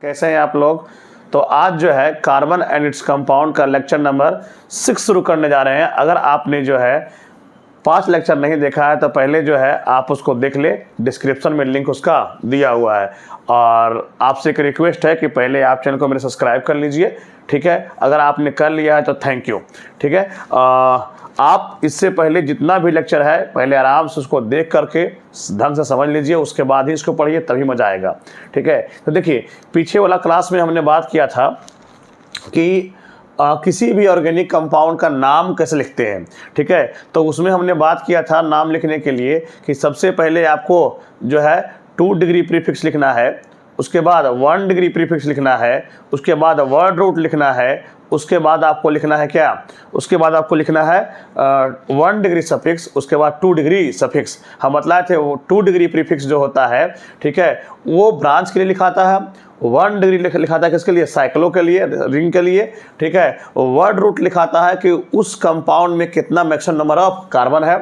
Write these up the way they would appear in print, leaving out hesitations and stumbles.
कैसे हैं आप लोग। तो आज जो है कार्बन एंड इट्स कंपाउंड का लेक्चर नंबर 6 शुरू करने जा रहे हैं। अगर आपने जो है 5 लेक्चर नहीं देखा है तो पहले जो है आप उसको देख ले, डिस्क्रिप्शन में लिंक उसका दिया हुआ है। और आपसे एक रिक्वेस्ट है कि पहले आप चैनल को मेरे सब्सक्राइब कर लीजिए, ठीक है। अगर आपने कर लिया है तो थैंक यू, ठीक है। आप इससे पहले जितना भी लेक्चर है पहले आराम से उसको देख करके ढंग से समझ लीजिए, उसके बाद ही इसको पढ़िए, तभी मज़ा आएगा, ठीक है। तो देखिए, पीछे वाला क्लास में हमने बात किया था कि किसी भी ऑर्गेनिक कंपाउंड का नाम कैसे लिखते हैं, ठीक है। तो उसमें हमने बात किया था नाम लिखने के लिए कि सबसे पहले आपको जो है 2 डिग्री प्रीफिक्स लिखना है, उसके बाद 1 डिग्री प्रीफिक्स लिखना है, उसके बाद वर्ड रूट लिखना है, उसके बाद आपको लिखना है क्या, उसके बाद आपको लिखना है 1 डिग्री सफिक्स, उसके बाद 2 डिग्री सफिक्स। हम बतलाए थे वो 2 डिग्री प्रीफिक्स जो होता है, ठीक है, वो ब्रांच के लिए लिखाता है। 1 डिग्री लिखाता है किसके लिए, साइक्लो के लिए, रिंग के लिए, ठीक है। वर्ड रूट लिखाता है कि उस कंपाउंड में कितना मैक्सिमम नंबर ऑफ कार्बन है।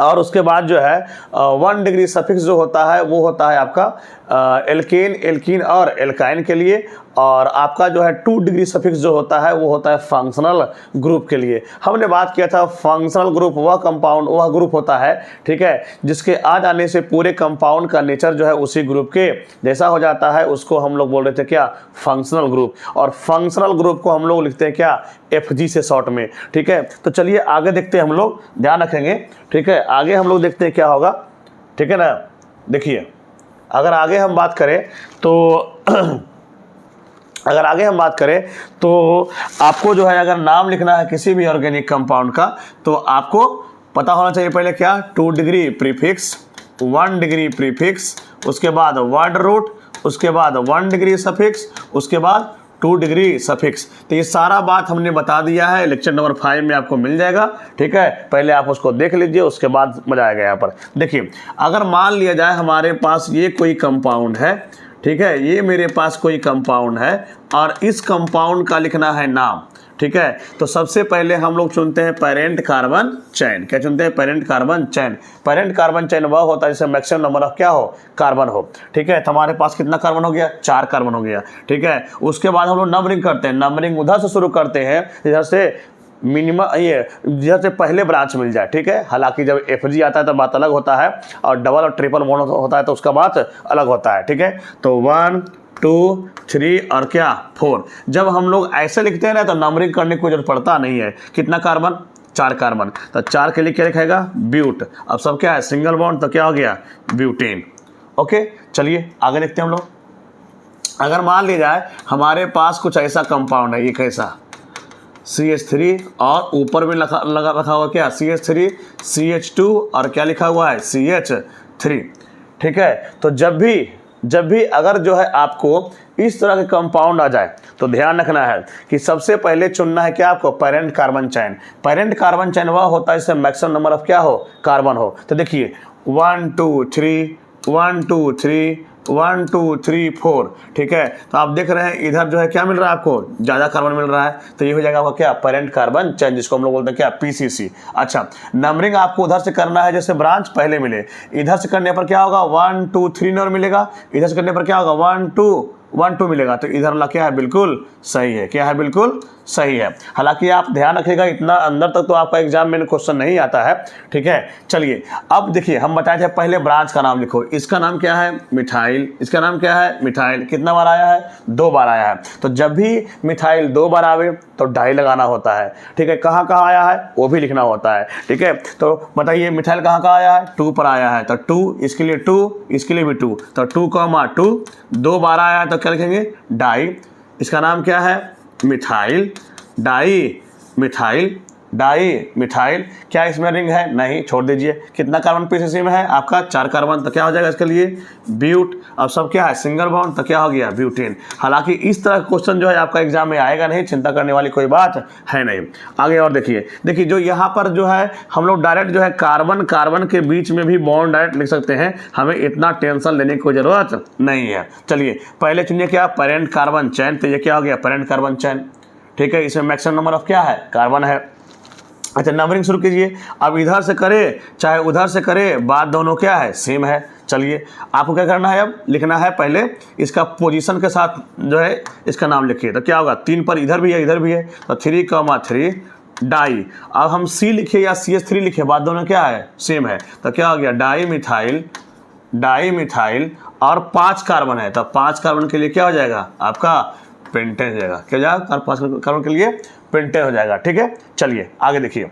और उसके बाद जो है 1 डिग्री सफिक्स जो होता है वो होता है आपका एल्केन, एल्कीन और एल्काइन के लिए। और आपका जो है 2 डिग्री सफिक्स जो होता है वो होता है फंक्शनल ग्रुप के लिए। हमने बात किया था फंक्शनल ग्रुप वह कंपाउंड वह ग्रुप होता है, ठीक है, जिसके आ जाने से पूरे कंपाउंड का नेचर जो है उसी ग्रुप के जैसा हो जाता है, उसको हम लोग बोल रहे थे क्या, फंक्शनल ग्रुप। और फंक्शनल ग्रुप को हम लोग लिखते हैं क्या, FG से शॉर्ट में, ठीक है। तो चलिए आगे देखते हैं, हम लोग ध्यान रखेंगे, ठीक है। आगे हम लोग देखते हैं क्या होगा, ठीक है ना। देखिए, अगर आगे हम बात करें तो आपको जो है अगर नाम लिखना है किसी भी ऑर्गेनिक कंपाउंड का तो आपको पता होना चाहिए पहले क्या, 2 डिग्री प्रीफिक्स, 1 डिग्री प्रीफिक्स, उसके बाद वर्ड रूट, उसके बाद 1 डिग्री सफिक्स, उसके बाद 2 डिग्री सफिक्स। तो ये सारा बात हमने बता दिया है, लेक्चर नंबर 5 में आपको मिल जाएगा, ठीक है। पहले आप उसको देख लीजिए, उसके बाद मजा आएगा। यहाँ पर देखिए, अगर मान लिया जाए हमारे पास ये कोई कंपाउंड है, ठीक है, ये मेरे पास कोई कंपाउंड है और इस कंपाउंड का लिखना है नाम, ठीक है। तो सबसे पहले हम लोग चुनते हैं पेरेंट कार्बन चेन। क्या चुनते हैं, parent carbon chain. Parent carbon chain वह होता है जिसमें मैक्सिमम नंबर ऑफ क्या हो, कार्बन हो, ठीक है। तो हमारे पास कितना कार्बन हो गया, 4 कार्बन हो गया, ठीक है। उसके बाद हम लोग नंबरिंग करते हैं, नंबरिंग उधर से शुरू करते हैं इधर से मिनिमम ये जिधर से पहले ब्रांच मिल जाए, ठीक है। हालांकि जब FG आता है तो बात अलग होता है, और डबल और ट्रिपल बॉन्ड होता है तो उसका बात अलग होता है, ठीक है। तो 1 2 3 और क्या 4। जब हम लोग ऐसे लिखते हैं ना तो नंबरिंग करने की कोई जरूरत पड़ता नहीं है। कितना कार्बन, 4 कार्बन। तो 4 के लिए क्या लिखेगा, ब्यूट। अब सब क्या है, सिंगल बॉन्ड, तो क्या हो गया, ब्यूटेन। ओके, चलिए आगे देखते हैं हम लोग। अगर मान लिया जाए हमारे पास कुछ ऐसा कंपाउंड है, ये कैसा CH3 और ऊपर में रखा हुआ क्या, CH3 CH2 और क्या लिखा हुआ है, CH3, ठीक है। तो जब भी अगर जो है आपको इस तरह के कंपाउंड आ जाए तो ध्यान रखना है कि सबसे पहले चुनना है क्या आपको, parent carbon chain. Parent carbon chain वह होता है जिसमें मैक्सिमम नंबर ऑफ क्या हो, कार्बन हो। तो देखिए 1 2 3 1 2 3 1 2 3 4, ठीक है। तो आप देख रहे हैं इधर जो है क्या मिल रहा है आपको, ज़्यादा कार्बन मिल रहा है, तो ये हो जाएगा आपका क्या, पेरेंट कार्बन चेन, जिसको हम लोग बोलते हैं क्या, PCC। अच्छा, नंबरिंग आपको उधर से करना है, जैसे ब्रांच पहले मिले, इधर से करने पर क्या होगा, 1 2 3 नंबर मिलेगा, इधर से करने पर क्या होगा, 1 2 मिलेगा। तो इधर वाला क्या है, बिल्कुल सही है, क्या है, बिल्कुल सही है। हालांकि आप ध्यान रखिएगा इतना अंदर तक तो आपका एग्जाम में क्वेश्चन नहीं आता है, ठीक है। चलिए अब देखिए, हम बताए थे पहले ब्रांच का नाम लिखो। इसका नाम क्या है, मिथाइल। इसका नाम क्या है, मिथाइल। कितना बार आया है, 2 बार आया है। तो जब भी मिथाइल 2 बार आवे तो डाई लगाना होता है, ठीक है। कहाँ कहाँ आया है वो भी लिखना होता है, ठीक है। तो बताइए मिथाइल कहाँ कहाँ आया है, 2 पर आया है, तो 2, इसके लिए 2, इसके लिए भी 2, तो 2, 2 बार आया है तो क्या लिखेंगे, डाई। इसका नाम क्या है, methyl, di methyl, di methyl. क्या इसमें रिंग है, नहीं, छोड़ दीजिए। कितना कार्बन PCC में है आपका, 4 कार्बन, तो क्या हो जाएगा इसके लिए, ब्यूट। अब सब क्या है, सिंगल बॉन्ड, तो क्या हो गया, ब्यूटेन। हालांकि इस तरह का क्वेश्चन जो है आपका एग्जाम में आएगा नहीं, चिंता करने वाली कोई बात है नहीं। आगे और देखिए जो यहाँ पर जो है हम लोग डायरेक्ट जो है कार्बन के बीच में भी बॉन्ड डायरेक्ट लिख सकते हैं, हमें इतना टेंशन लेने की कोई जरूरत नहीं है। चलिए पहले चुनिए क्या, पेरेंट कार्बन चेन। तो ये क्या हो गया, पेरेंट कार्बन चेन, ठीक है। इसमें मैक्सिमम नंबर ऑफ क्या है, कार्बन है। अच्छा, नंबरिंग शुरू कीजिए। अब इधर से करे चाहे उधर से करे, बात दोनों क्या है, सेम है। चलिए आपको क्या करना है, अब लिखना है पहले इसका पोजीशन के साथ जो है इसका नाम लिखिए। तो क्या होगा, 3 पर इधर भी है इधर भी है, तो 3,3 डाई। अब हम C लिखे या CH3 लिखे, बात दोनों क्या है, सेम है। तो क्या हो गया, डाई मिथाइल और 5 कार्बन है, तो 5 कार्बन के लिए क्या हो जाएगा आपका, पेंटेन हो जाएगा। क्या हो जाएगा, 5 कार्बन के लिए पेंटेन हो जाएगा। ठीक है, चलिए आगे देखिए।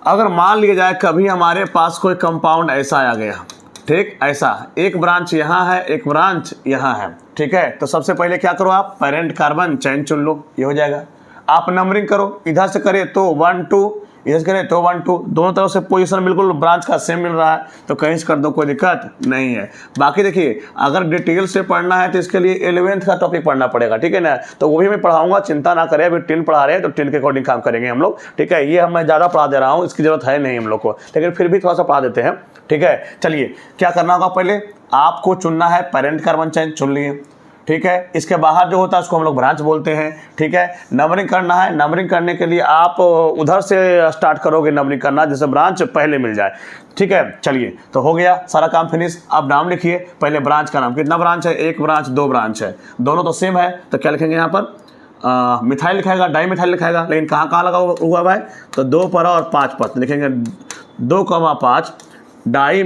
अगर मान लिया जाए कभी हमारे पास कोई कंपाउंड ऐसा आ गया, ठीक, ऐसा एक ब्रांच यहाँ है एक ब्रांच यहाँ है, ठीक है, तो सबसे पहले क्या करो आप, पेरेंट कार्बन चेन चुन लो, ये हो जाएगा। आप नंबरिंग करो, इधर से करें तो 1 2, इधर से करें तो 1 2, दोनों तरफ से पोजीशन बिल्कुल ब्रांच का सेम मिल रहा है, तो कहीं से कर दो, कोई दिक्कत नहीं है। बाकी देखिए अगर डिटेल से पढ़ना है तो इसके लिए 11th का टॉपिक पढ़ना पड़ेगा, ठीक है ना, तो वो भी मैं पढ़ाऊंगा, चिंता ना करें। अभी 10 पढ़ा रहे हैं तो 10 के अकॉर्डिंग काम करेंगे हम लोग, ठीक है। ये मैं ज़्यादा पढ़ा दे रहा हूँ, इसकी जरूरत है नहीं हम लोग को, लेकिन फिर भी थोड़ा सा पढ़ा देते हैं, ठीक है। चलिए क्या करना होगा, पहले आपको चुनना है पेरेंट कार्बन चेन, चुन लिए, ठीक है। इसके बाहर जो होता है उसको हम लोग ब्रांच बोलते हैं, ठीक है। नंबरिंग करना है, नंबरिंग करने के लिए आप उधर से स्टार्ट करोगे नंबरिंग करना, जैसे ब्रांच पहले मिल जाए, ठीक है। चलिए तो हो गया सारा काम फिनिश। अब नाम लिखिए, पहले ब्रांच का नाम, कितना ब्रांच है, 1 ब्रांच 2 ब्रांच है, दोनों तो सेम है, तो क्या लिखेंगे यहाँ पर, मिथाइल लिखाएगा, डाई मिथाइल लिखाएगा, लेकिन कहाँ कहाँ लगा हुआ भाई, तो 2 पर और 5 पर, तो लिखेंगे 2,5 डाई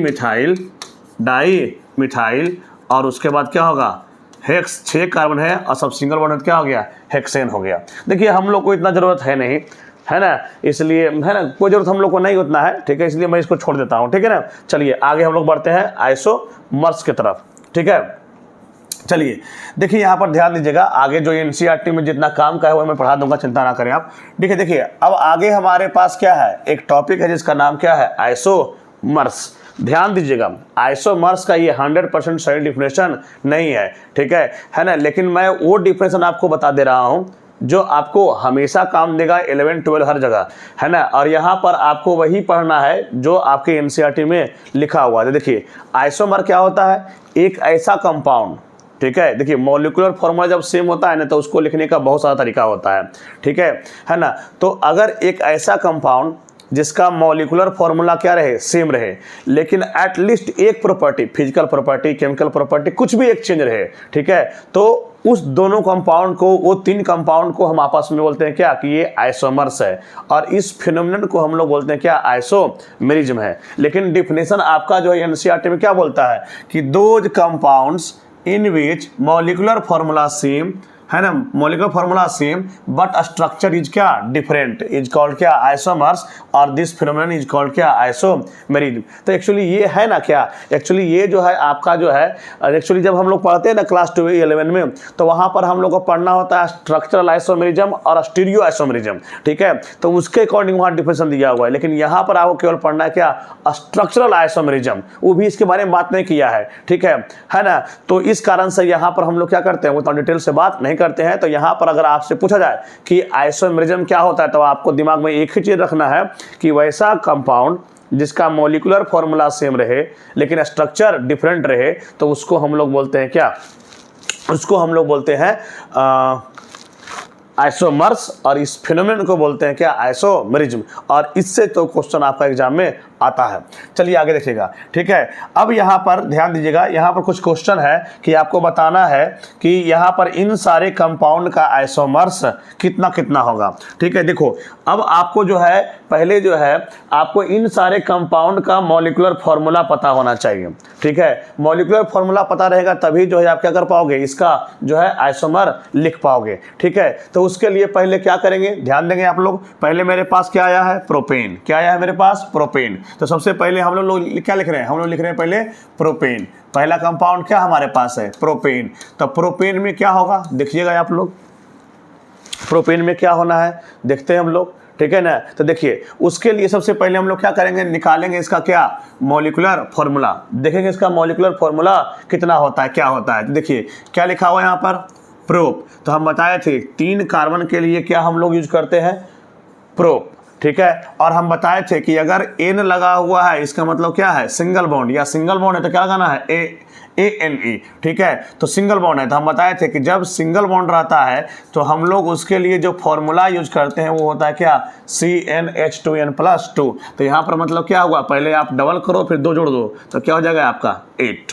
मिथाइल और उसके बाद क्या होगा, हेक्स, 6 कार्बन है और सब सिंगल बॉन्ड क्या हो गया, हेक्सेन हो गया। देखिए हम लोग को इतना ज़रूरत है नहीं, है ना, इसलिए है ना, कोई ज़रूरत हम लोग को नहीं उतना है, ठीक है, इसलिए मैं इसको छोड़ देता हूँ, ठीक है ना। चलिए आगे हम लोग बढ़ते हैं आइसोमर्स की तरफ, ठीक है। चलिए देखिए यहाँ पर ध्यान दीजिएगा, आगे जो NCERT में जितना काम का है वो मैं पढ़ा दूंगा, चिंता ना करें आप, ठीक है। देखिए अब आगे हमारे पास क्या है, एक टॉपिक है जिसका नाम क्या है, आइसोमर्स। ध्यान दीजिएगा, आइसोमर्स का ये 100% सही डिफिनेशन नहीं है, ठीक है ना, लेकिन मैं वो डिफिनेशन आपको बता दे रहा हूँ जो आपको हमेशा काम देगा, 11 12 हर जगह, है ना। और यहाँ पर आपको वही पढ़ना है जो आपके NCERT में लिखा हुआ है। देखिए आइसोमर क्या होता है, एक ऐसा कंपाउंड, ठीक है। देखिए मॉलिक्यूलर फॉर्मूला जब सेम होता है ना तो उसको लिखने का बहुत सारा तरीका होता है, ठीक है ना। तो अगर एक ऐसा कंपाउंड जिसका मॉलिक्यूलर फॉर्मूला क्या रहे, सेम रहे, लेकिन एटलीस्ट एक property, physical property, chemical property, कुछ भी एक चेंज रहे, ठीक है, तो उस दोनों कंपाउंड को, वो 3 कंपाउंड को हम आपस में बोलते हैं क्या, कि ये आइसोमर्स है, और इस फिनोमेनन को हम लोग बोलते हैं क्या, आइसोमेरिज्म है। लेकिन डिफिनेशन आपका जो है NCERT में क्या बोलता है, कि those compounds in which molecular formula same, है ना, molecular formula same but structure is क्या, डिफरेंट, इज कॉल्ड क्या, आइसोमर्स, और दिस फिनोमेनन इज कॉल्ड क्या, आइसोमेरिज्म। तो एक्चुअली ये है ना क्या, एक्चुअली ये जो है आपका जो है, एक्चुअली जब हम लोग पढ़ते हैं ना क्लास 2 11 में, तो वहाँ पर हम लोग को पढ़ना होता है स्ट्रक्चरल आइसोमेरिज्म और स्टीरियो आइसोमेरिज्म, ठीक है, तो उसके अकॉर्डिंग वहाँ डिफिनेशन दिया हुआ है। लेकिन यहाँ पर आपको केवल पढ़ना है क्या, स्ट्रक्चरल आइसोमेरिज्म, वो भी इसके बारे में बात नहीं किया है, ठीक है ना। तो इस कारण से यहाँ पर हम लोग क्या करते हैं, उतना डिटेल से बात नहीं करते हैं। तो यहाँ पर अगर आपसे पूछा जाए कि आइसोमेरिज्म क्या होता है, तो आपको दिमाग में एक ही चीज रखना है कि वैसा कंपाउंड जिसका मॉलिक्यूलर फॉर्मूला सेम रहे लेकिन स्ट्रक्चर डिफरेंट रहे, तो उसको हम लोग बोलते हैं क्या, उसको हम लोग बोलते हैं आइसोमर्स, और इस फिनोमेनन को बोलते हैं क्या, आइसोमेरिज्म। और इससे तो क्वेश्चन आपका एग्जाम में आता है। चलिए आगे देखिएगा, ठीक है। अब यहाँ पर ध्यान दीजिएगा, यहाँ पर कुछ क्वेश्चन है कि आपको बताना है कि यहाँ पर इन सारे कंपाउंड का आइसोमर्स कितना कितना होगा, ठीक है। देखो अब आपको जो है, पहले जो है आपको इन सारे कंपाउंड का मॉलिक्यूलर फॉर्मूला पता होना चाहिए, ठीक है। मॉलिक्यूलर फॉर्मूला पता रहेगा तभी जो है आप क्या कर पाओगे, इसका जो है आइसोमर लिख पाओगे, ठीक है। तो उसके लिए पहले क्या करेंगे, ध्यान देंगे आप लोग। पहले मेरे पास क्या आया है, प्रोपेन, क्या आया है मेरे पास, प्रोपेन। तो सबसे पहले हम लोग क्या लिख रहे हैं, हम लोग लिख रहे हैं पहले प्रोपेन। पहला कंपाउंड क्या हमारे पास है, प्रोपेन। तो प्रोपेन में क्या होगा, देखिएगा आप लोग, प्रोपेन में क्या होना है देखते हैं हम लोग, ठीक है ना। तो देखिए उसके लिए सबसे पहले हम लोग क्या करेंगे, निकालेंगे इसका क्या, मॉलिक्यूलर फॉर्मूला, देखेंगे इसका मॉलिक्यूलर फॉर्मूला कितना होता है, क्या होता है। तो देखिए क्या लिखा हुआ है यहाँ पर, प्रोप। तो हम बताए थे 3 कार्बन के लिए क्या हम लोग यूज करते हैं, प्रोप, ठीक है। और हम बताए थे कि अगर एन लगा हुआ है इसका मतलब क्या है, सिंगल बॉन्ड, या सिंगल बॉन्ड है तो क्या लगाना है, ANE, ठीक है। तो सिंगल बॉन्ड है तो हम बताए थे कि जब सिंगल बॉन्ड रहता है तो हम लोग उसके लिए जो फॉर्मूला यूज करते हैं वो होता है क्या, CnH2n+2। तो यहाँ पर मतलब क्या हुआ, पहले आप डबल करो फिर 2 जोड़ दो तो क्या हो जाएगा आपका 8,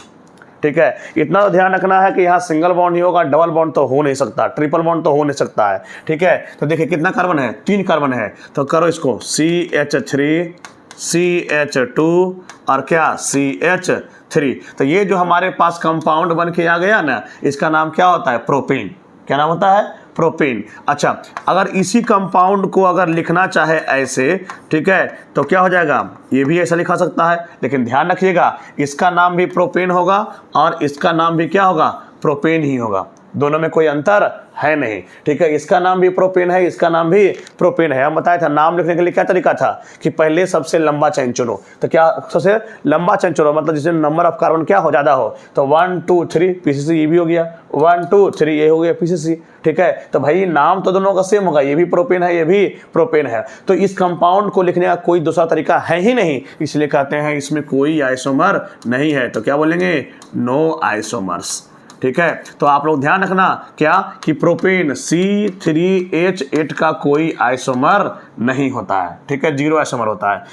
ठीक है। इतना तो ध्यान रखना है कि यहाँ सिंगल बॉन्ड ही होगा, डबल बॉन्ड तो हो नहीं सकता, ट्रिपल बॉन्ड तो हो नहीं सकता है, ठीक है। तो देखिए कितना कार्बन है, 3 कार्बन है, तो करो इसको CH3 CH2 और क्या CH3। तो ये जो हमारे पास कंपाउंड बन के आ गया ना, इसका नाम क्या होता है, प्रोपेन। क्या नाम होता है, प्रोपेन। अच्छा, अगर इसी कंपाउंड को अगर लिखना चाहे ऐसे, ठीक है, तो क्या हो जाएगा, ये भी ऐसा लिखा सकता है, लेकिन ध्यान रखिएगा इसका नाम भी प्रोपेन होगा और इसका नाम भी क्या होगा, प्रोपेन ही होगा, दोनों में कोई अंतर है नहीं, ठीक है। इसका नाम भी प्रोपेन है, इसका नाम भी प्रोपेन है। हम बताया था नाम लिखने के लिए क्या तरीका था कि पहले सबसे लंबा चेन चुनो, तो क्या सबसे लंबा चेन चुनो, मतलब जिसमें नंबर ऑफ कार्बन क्या हो, ज्यादा हो, तो 1 2 3 PCC, ये भी हो गया 1 2 3, ये हो गया PCC, ठीक है। तो भाई नाम तो दोनों का सेम होगा, ये भी प्रोपेन है, ये भी प्रोपेन है, तो इस कंपाउंड को लिखने का कोई दूसरा तरीका है ही नहीं, इसलिए कहते हैं इसमें कोई आइसोमर नहीं है, तो क्या बोलेंगे, नो आइसोमर्स, ठीक है। तो आप लोग ध्यान रखना क्या कि प्रोपेन C3H8 का कोई आइसोमर नहीं होता है, ठीक है, 0 आइसोमर होता है।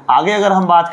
आगे अगर हम बात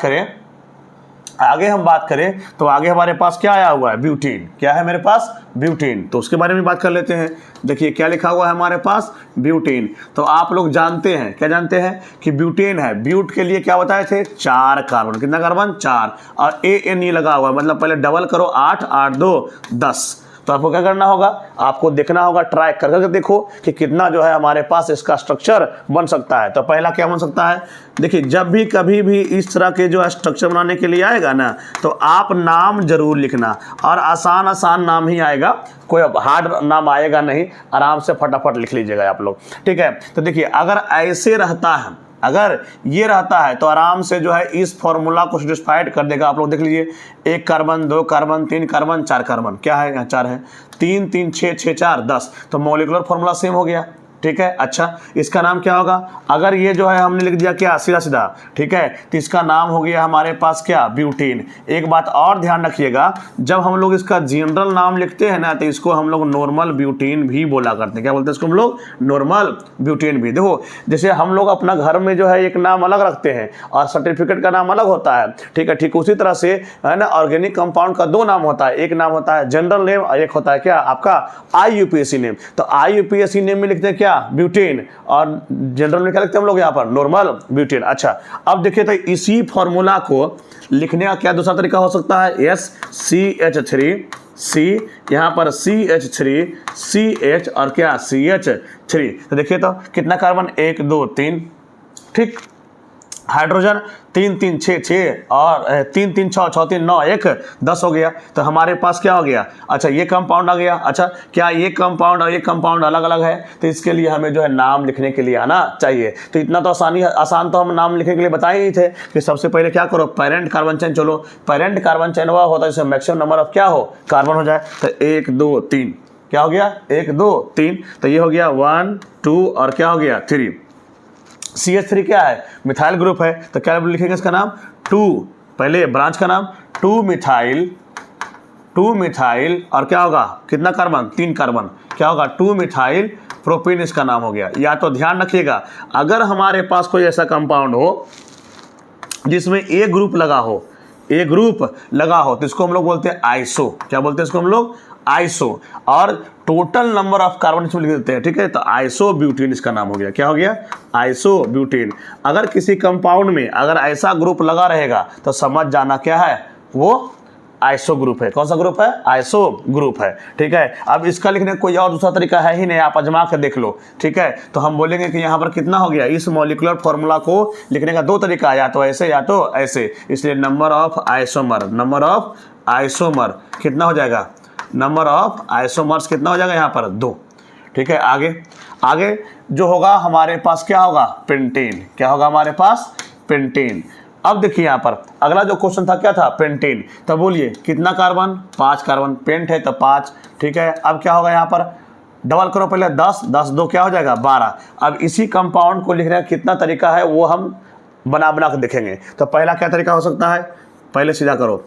करें, तो आगे हमारे पास क्या आया हुआ है, ब्यूटीन। क्या है मेरे पास, ब्यूटीन, तो उसके बारे में बात कर लेते हैं। देखिए क्या लिखा हुआ है हमारे पास, ब्यूटीन। तो आप लोग जानते हैं, क्या जानते हैं कि ब्यूटेन है, ब्यूट के लिए क्या बताए थे, 4 कार्बन, कितना कार्बन, 4, और ANE लगा हुआ है, मतलब पहले डबल करो, 8 8 2 10। तो आपको क्या करना होगा, आपको देखना होगा, ट्राई कर करके देखो कि कितना जो है हमारे पास इसका स्ट्रक्चर बन सकता है। तो पहला क्या बन सकता है, देखिए जब भी कभी भी इस तरह के जो है स्ट्रक्चर बनाने के लिए आएगा ना, तो आप नाम जरूर लिखना, और आसान नाम ही आएगा, कोई हार्ड नाम आएगा नहीं, आराम से फटाफट लिख लीजिएगा आप लोग, ठीक है। तो देखिए अगर ऐसे रहता है, अगर ये रहता है तो आराम से जो है इस फॉर्मूला को सेटिस्फाइड कर देगा। आप लोग देख लीजिए, 1 कार्बन 2 कार्बन 3 कार्बन 4 कार्बन, क्या है यहाँ 4 है, 3 3 6 6 4 10, तो मॉलिक्यूलर फॉर्मूला सेम हो गया, ठीक है। अच्छा, इसका नाम क्या होगा, अगर ये जो है हमने लिख दिया क्या, सीधा, ठीक है, तो इसका नाम हो गया हमारे पास क्या, ब्यूटीन। एक बात और ध्यान रखिएगा, जब हम लोग इसका जनरल नाम लिखते हैं ना, तो इसको हम लोग नॉर्मल ब्यूटीन भी बोला करते हैं। क्या बोलते हैं इसको हम लोग, नॉर्मल ब्यूटीन भी। देखो जैसे हम लोग अपना घर में जो है एक नाम अलग रखते हैं और सर्टिफिकेट का नाम अलग होता है, ठीक है, ठीक उसी तरह से है ना, ऑर्गेनिक कंपाउंड का 2 नाम होता है, एक नाम होता है जनरल नेम और एक होता है क्या आपका IUPAC नेम। तो IUPAC नेम में लिखते हैं क्या, ब्यूटेन, और जनरल में क्या लिखते हैं हम लोग यहाँ पर, नॉर्मल ब्यूटेन। अच्छा, अब देखिए तो इसी फॉर्मूला को लिखने का क्या दूसरा तरीका हो सकता है, यस, CH3 C, यहाँ पर CH3 CH और क्या CH3। तो देखिए तो कितना कार्बन, 1 2 3, ठीक, हाइड्रोजन 3 3 6 6 और 3 3 6 6 3 9 1 10 हो गया। तो हमारे पास क्या हो गया, अच्छा ये कंपाउंड आ गया। अच्छा, क्या ये कंपाउंड और ये कंपाउंड अलग अलग है, तो इसके लिए हमें जो है नाम लिखने के लिए आना चाहिए। तो इतना तो आसान तो हम नाम लिखने के लिए बताए ही थे कि सबसे पहले क्या करो, पेरेंट कार्बन चेन चलो, पेरेंट कार्बन चेन वह होता है जिसमें मैक्सिमम नंबर ऑफ क्या हो, कार्बन हो जाए। तो 1 2 3 क्या हो गया, 1 2 3, तो ये हो गया 1 2 और क्या हो गया 3। CH3 क्या है, मिथाइल ग्रुप है, तो क्या लिखेंगे इसका नाम, 2, पहले ब्रांच का नाम 2 मिथाइल और क्या होगा, कितना कार्बन, 3 कार्बन, क्या होगा 2 मिथाइल प्रोपेन, इसका नाम हो गया। या तो ध्यान रखिएगा, अगर हमारे पास कोई ऐसा कंपाउंड हो जिसमें A ग्रुप लगा हो, तो इसको हम लोग बोलते हैं आइसो। क्या बोलते हैं इसको हम लोग, आइसो, और टोटल नंबर ऑफ कार्बन इसमें लिख देते हैं, ठीक है। तो आइसो ब्यूटीन इसका नाम हो गया। क्या हो गया, आइसो ब्यूटीन। अगर किसी कंपाउंड में अगर ऐसा ग्रुप लगा रहेगा तो समझ जाना क्या है, वो आइसो ग्रुप है। कौन सा ग्रुप है, आइसो ग्रुप है, ठीक है। अब इसका लिखने का कोई और दूसरा तरीका है ही नहीं, आप आजमा कर देख लो, ठीक है। तो हम बोलेंगे कि यहाँ पर कितना हो गया, इस मॉलिक्यूलर फॉर्मूला को लिखने का 2 तरीका है, या तो ऐसे या तो ऐसे। इसलिए नंबर ऑफ आइसोमर कितना हो जाएगा, नंबर ऑफ आइसोमर्स कितना हो जाएगा यहाँ पर, 2, ठीक है। आगे जो होगा हमारे पास क्या होगा, पेंटेन। क्या होगा हमारे पास, पेंटेन। अब देखिए यहाँ पर अगला जो क्वेश्चन था क्या था, पेंटेन। तो बोलिए कितना कार्बन, 5 कार्बन, पेंट है तो 5, ठीक है। अब क्या होगा यहाँ पर, डबल करो पहले 10, 10 2 क्या हो जाएगा 12। अब इसी कंपाउंड को लिखने का कितना तरीका है वो हम बना के देखेंगे। तो पहला क्या तरीका हो सकता है, पहले सीधा करो,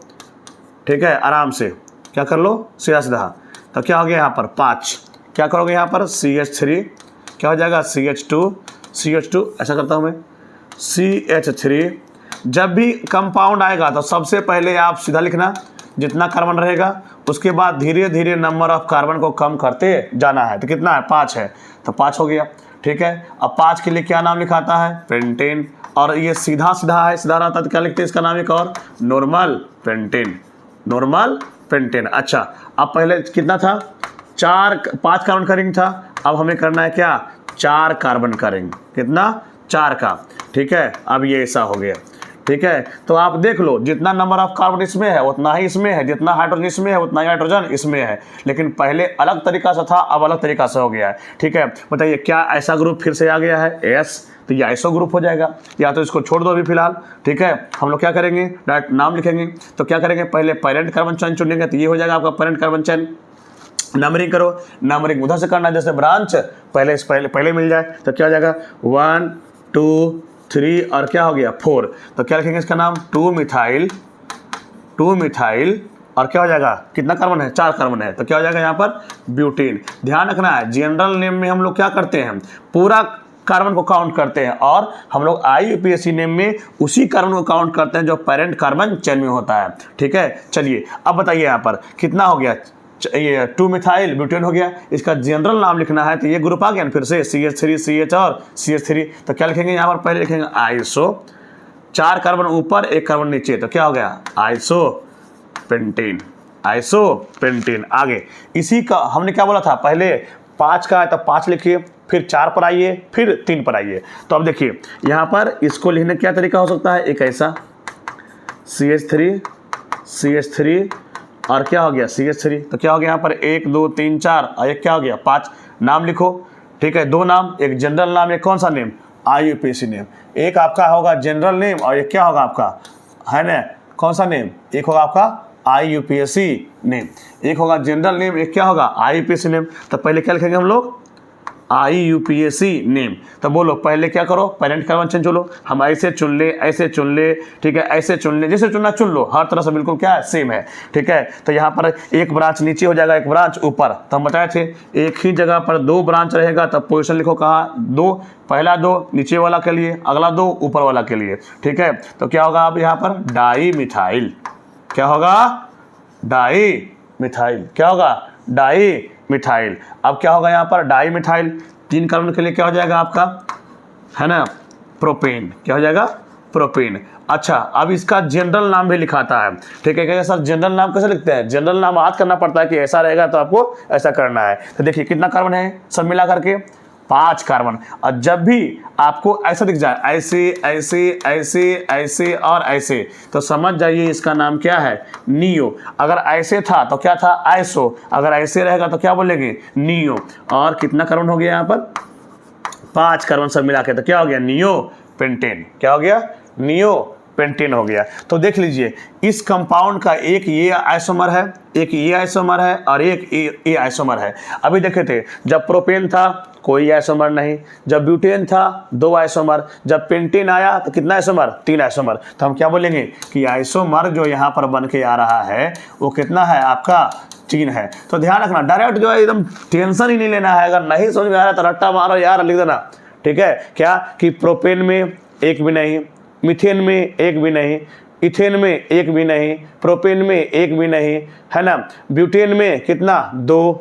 ठीक है, आराम से क्या कर लो, सीधा सीधा। तो क्या हो गया यहाँ पर 5, क्या करोगे यहाँ पर CH3 क्या हो जाएगा CH2, ऐसा करता हूँ मैं CH3। जब भी कंपाउंड आएगा तो सबसे पहले आप सीधा लिखना जितना कार्बन रहेगा, उसके बाद धीरे धीरे नंबर ऑफ कार्बन को कम करते जाना है। तो कितना है 5 है, तो 5 हो गया, ठीक है। अब 5 के लिए क्या नाम लिखाता है पेंटेन, और ये सीधा सीधा है, सीधा रहता है तो क्या लिखते हैं इसका नाम एक और नॉर्मल पेंटेन। अच्छा, अब पहले कितना था 5 कार्बन का रिंग था, अब हमें करना है क्या 4 कार्बन का रिंग, कितना 4 का, ठीक है। अब ये ऐसा हो गया, ठीक है। तो आप देख लो जितना नंबर ऑफ कार्बन इसमें है उतना ही इसमें है, जितना हाइड्रोजन इसमें है उतना ही हाइड्रोजन इसमें है, लेकिन पहले अलग तरीका से था अब अलग तरीका से हो गया है, ठीक है। बताइए क्या ऐसा ग्रुप फिर से आ गया है एस, तो ये आइसो ग्रुप हो जाएगा, या तो इसको छोड़ दो अभी फिलहाल, ठीक है। हम लोग क्या करेंगे डायरेक्ट नाम लिखेंगे। तो क्या करेंगे पहले पेरेंट कार्बन चेन चुनेंगे, तो ये हो जाएगा आपका पेरेंट कार्बन चेन। नंबरिंग करो, नंबरिंग उधर से करना है जैसे ब्रांच पहले मिल जाए, तो क्या हो जाएगा 1 2 3 और क्या हो गया 4। तो क्या लिखेंगे इसका नाम 2 मिथाइल और क्या हो जाएगा कितना कार्बन है 4 कार्बन है, तो क्या हो जाएगा यहाँ पर ब्यूटेन। ध्यान रखना है जनरल नेम में हम लोग क्या करते हैं पूरा कार्बन को काउंट करते हैं, और हम लोग IUPAC नेम में उसी कार्बन को काउंट करते हैं जो पेरेंट कार्बन चेन में होता है, ठीक है। चलिए अब बताइए यहाँ पर कितना हो गया, ये 2 मिथाइल ब्यूटेन हो गया। इसका जनरल नाम लिखना है तो ये ग्रुप आ गया ना फिर से CH3 CH और CH3। तो क्या लिखेंगे यहाँ पर पहले लिखेंगे आइसो, 4 कार्बन ऊपर 1 कार्बन नीचे, तो क्या हो गया आइसोपेंटेन। आगे इसी का हमने क्या बोला था पहले 5 का है तो 5 लिखिए, फिर 4 पर आइए, फिर 3 पर आइए। तो अब देखिए यहाँ पर इसको लिखने का क्या तरीका हो सकता है, एक ऐसा CH3 और क्या हो गया CH3, तो क्या हो गया यहाँ पर 1 2 3 4 और एक क्या हो गया 5। नाम लिखो, ठीक है, 2 नाम, एक जनरल नाम, एक कौन सा नेम IUPAC नेम। एक आपका होगा जनरल नेम और एक क्या होगा आपका है ना कौन सा नेम, एक होगा आपका IUPAC नेम, एक होगा जनरल नेम, एक क्या होगा IUPAC नेम। तो पहले क्या लिखेंगे हम लोग IUPAC नेम। तो बोलो पहले क्या करो पेरेंट कार्बन चेन चुनो, हम ऐसे चुन ले ठीक है, ऐसे चुन ले, जैसे चुनना चुन लो, हर तरह से बिल्कुल क्या है सेम है, ठीक है। तो यहाँ पर एक ब्रांच नीचे हो जाएगा, एक ब्रांच ऊपर। तो हम बताए थे एक ही जगह पर 2 ब्रांच रहेगा, तब पोजीशन लिखो कहाँ 2, पहला 2 नीचे वाला के लिए, अगला 2 ऊपर वाला के लिए, ठीक है। तो क्या होगा अब यहाँ पर डाई मिथाइल, क्या होगा डाई मिथाइल। अब क्या होगा यहाँ पर डाई मिथाइल, 3 कार्बन के लिए क्या हो जाएगा आपका है ना प्रोपेन, क्या हो जाएगा प्रोपेन। अच्छा अब इसका जनरल नाम भी लिखाता है, ठीक है। कहेंगे सर जनरल नाम कैसे लिखते हैं, जनरल नाम याद करना पड़ता है कि ऐसा रहेगा तो आपको ऐसा करना है। तो देखिए कितना कार्बन है सब मिला करके 5 कार्बन, और जब भी आपको ऐसा दिख जाए ऐसे और ऐसे, तो समझ जाइए इसका नाम क्या है नियो। अगर ऐसे था तो क्या था आइसो, अगर ऐसे रहेगा तो क्या बोलेंगे नियो। और कितना कार्बन हो गया यहाँ पर 5 कार्बन सब मिला के, तो क्या हो गया नियो पेंटेन, क्या हो गया नियो पेंटेन हो गया। तो देख लीजिए इस कंपाउंड का एक ये आइसोमर है, एक ये आइसोमर है और एक ये आइसोमर है। अभी देखे थे जब प्रोपेन था कोई आइसोमर नहीं, जब ब्यूटेन था 2 आइसोमर, जब पेंटेन आया तो कितना आइसोमर 3 आइसोमर। तो हम क्या बोलेंगे कि आइसोमर जो यहाँ पर बन के आ रहा है वो कितना है आपका 3 है। तो ध्यान रखना डायरेक्ट जो है एकदम टेंशन ही नहीं लेना है, अगर नहीं समझ में आ रहा तो रट्टा मारो यार लिख देना, ठीक है। क्या कि प्रोपेन में एक भी नहीं, मीथेन में एक भी नहीं, इथेन में एक भी नहीं, प्रोपेन में एक भी नहीं, है ना। ब्यूटेन में कितना 2,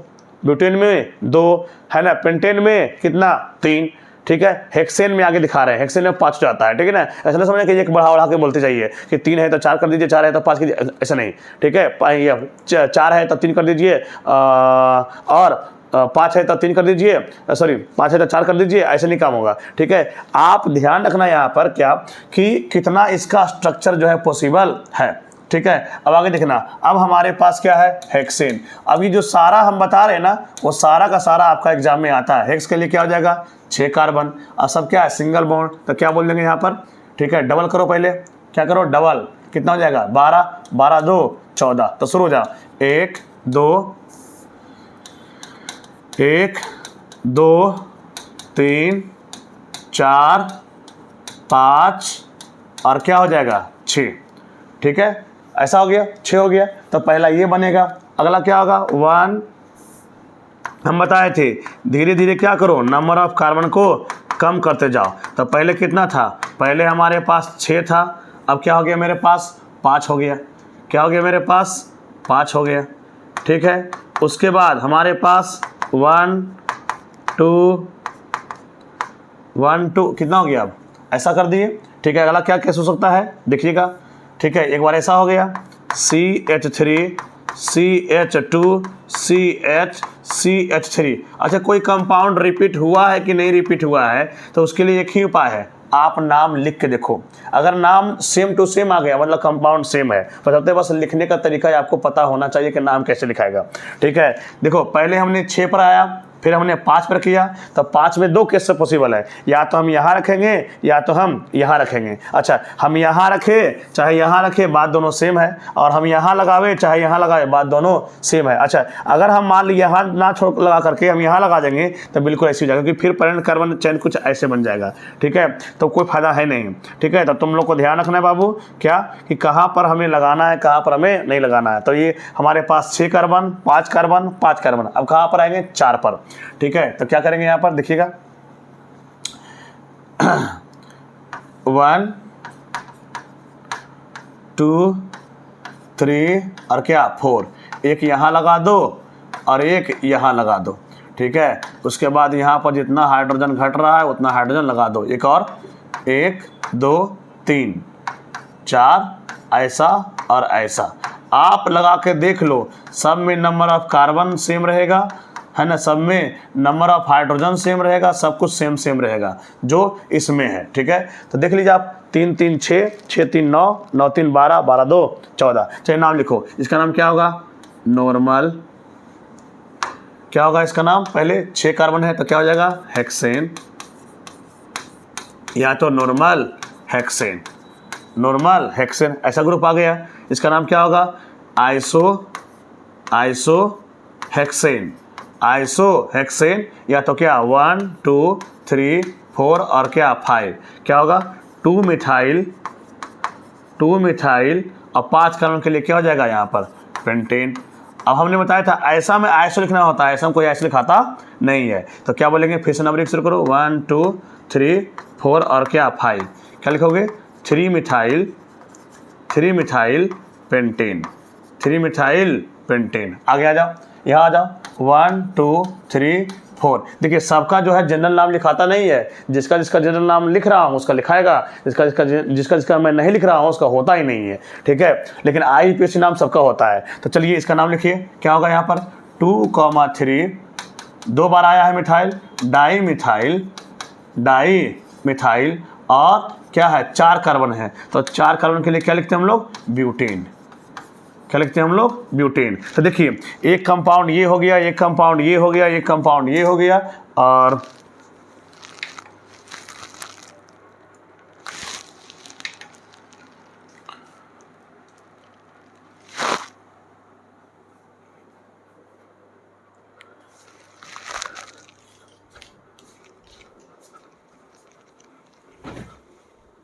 ब्यूटेन में 2 है ना, पेंटेन में कितना 3, ठीक है। हेक्सेन में आगे दिखा रहे हैं, हेक्सेन में 5 जाता है, ठीक है ना। ऐसा ना समझना कि एक बढ़ा के बोलते जाइए कि 3 है तो 4 कर दीजिए, 4 है तो 5 कीजिए, ऐसा नहीं, ठीक है। 4 है तो 3 कर दीजिए और 5 है तो 3 कर दीजिए, सॉरी 5 है तो 4 कर दीजिए, ऐसे नहीं काम होगा, ठीक है। आप ध्यान रखना यहाँ पर क्या कि कितना इसका स्ट्रक्चर जो है पॉसिबल है, ठीक है। अब आगे देखना, अब हमारे पास क्या है हेक्सेन। अब ये जो सारा हम बता रहे हैं ना वो सारा का सारा आपका एग्जाम में आता है। हेक्स के लिए क्या हो जाएगा 6 कार्बन और सब क्या है सिंगल बॉन्ड, तो क्या बोल देंगे यहाँ पर, ठीक है। डबल करो पहले, क्या करो डबल, कितना हो जाएगा 12, 12 2 14। तो शुरू हो जाओ 1 2 1 2 3 4 5 और क्या हो जाएगा 6। ठीक है, ऐसा हो गया, 6 हो गया। तो पहला ये बनेगा, अगला क्या होगा 1। हम बताए थे धीरे धीरे क्या करो, नंबर ऑफ कार्बन को कम करते जाओ। तो पहले कितना था, पहले हमारे पास 6 था, अब क्या हो गया मेरे पास 5 हो गया। क्या हो गया मेरे पास 5 हो गया। ठीक है, उसके बाद हमारे पास 1 2 कितना हो गया, अब ऐसा कर दिए। ठीक है, अगला क्या केस हो सकता है देखिएगा। ठीक है, एक बार ऐसा हो गया CH3 CH2 CH3। अच्छा, कोई कंपाउंड रिपीट हुआ है कि नहीं रिपीट हुआ है, तो उसके लिए एक ही उपाय है, आप नाम लिख के देखो। अगर नाम सेम टू सेम आ गया मतलब कंपाउंड सेम है, तो बस लिखने का तरीका आपको पता होना चाहिए कि नाम कैसे लिखाएगा। ठीक है, देखो पहले हमने 6 पर आया, फिर हमने 5 पर किया, तो 5 में 2 केस से पॉसिबल है, या तो हम यहाँ रखेंगे या तो हम यहाँ रखेंगे। अच्छा, हम यहाँ रखे चाहे यहाँ रखे, बात दोनों सेम है, और हम यहाँ लगावे चाहे यहाँ लगावे, बात दोनों सेम है। अच्छा, अगर हम मान लीजिए यहाँ ना छोड़ लगा करके हम यहाँ लगा देंगे तो बिल्कुल ऐसी हो जाएगा, क्योंकि फिर पैरेंट कार्बन चेन कुछ ऐसे बन जाएगा। ठीक है, तो कोई फायदा है नहीं। ठीक है, तो तुम लोग को ध्यान रखना है बाबू, क्या कि कहाँ पर हमें लगाना है, कहाँ पर हमें नहीं लगाना है। तो ये हमारे पास 6 कार्बन 5 कार्बन 5 कार्बन, अब कहाँ पर आएंगे 4 पर। ठीक है, तो क्या करेंगे यहाँ पर देखिएगा 1 2 3 और क्या 4, एक यहाँ लगा दो और एक यहाँ लगा दो। ठीक है, उसके बाद यहाँ पर जितना हाइड्रोजन घट रहा है उतना हाइड्रोजन लगा दो, एक और 1 2 3 4 ऐसा और ऐसा। आप लगा के देख लो, सब में नंबर ऑफ कार्बन सेम रहेगा, है ना, सब में नंबर ऑफ हाइड्रोजन सेम रहेगा, सब कुछ सेम सेम रहेगा जो इसमें है। ठीक है, तो देख लीजिए आप 3 3 6 6 3 9 9 3 12 12 2 14। चलिए नाम लिखो, इसका नाम क्या होगा नॉर्मल। क्या होगा इसका नाम, पहले 6 कार्बन है तो क्या हो जाएगा हेक्सेन, या तो नॉर्मल हेक्सेन, नॉर्मल हेक्सेन ऐसा ग्रुप आ गया। इसका नाम क्या होगा आइसो हेक्सेन, आइसो हेक्सेन, या तो क्या 1 2 3 4 और क्या 5, क्या होगा 2 मिथाइल और 5 कार्बन के लिए क्या हो जाएगा यहाँ पर पेंटेन। अब हमने बताया था ऐसा में आइसो लिखना होता है, ऐसा में कोई ऐसे लिखाता नहीं है। तो क्या बोलेंगे, फिर से नंबर शुरू करो 1 2 3 4 और क्या 5, क्या लिखोगे 3 मिथाइल पेंटेन, 3 मिथाइल पेंटेन। आगे आ जाओ, यहाँ आ जाओ 1 2 3 4। देखिए सबका जो है जनरल नाम लिखाता नहीं है, जिसका जिसका जनरल नाम लिख रहा हूँ उसका लिखाएगा, जिसका मैं नहीं लिख रहा हूँ उसका होता ही नहीं है। ठीक है, लेकिन IUPAC नाम सबका होता है। तो चलिए इसका नाम लिखिए, क्या होगा यहाँ पर 2,3 2 बार आया है मिथाइल, डाई मिथाइल और क्या है 4 कार्बन है, तो 4 कार्बन के लिए क्या लिखते हैं हम लोग ब्यूटेन, क्या लिखते हैं हम लोग ब्यूटेन। तो देखिए एक कंपाउंड ये हो गया, एक कंपाउंड ये हो गया, एक कंपाउंड ये हो गया, और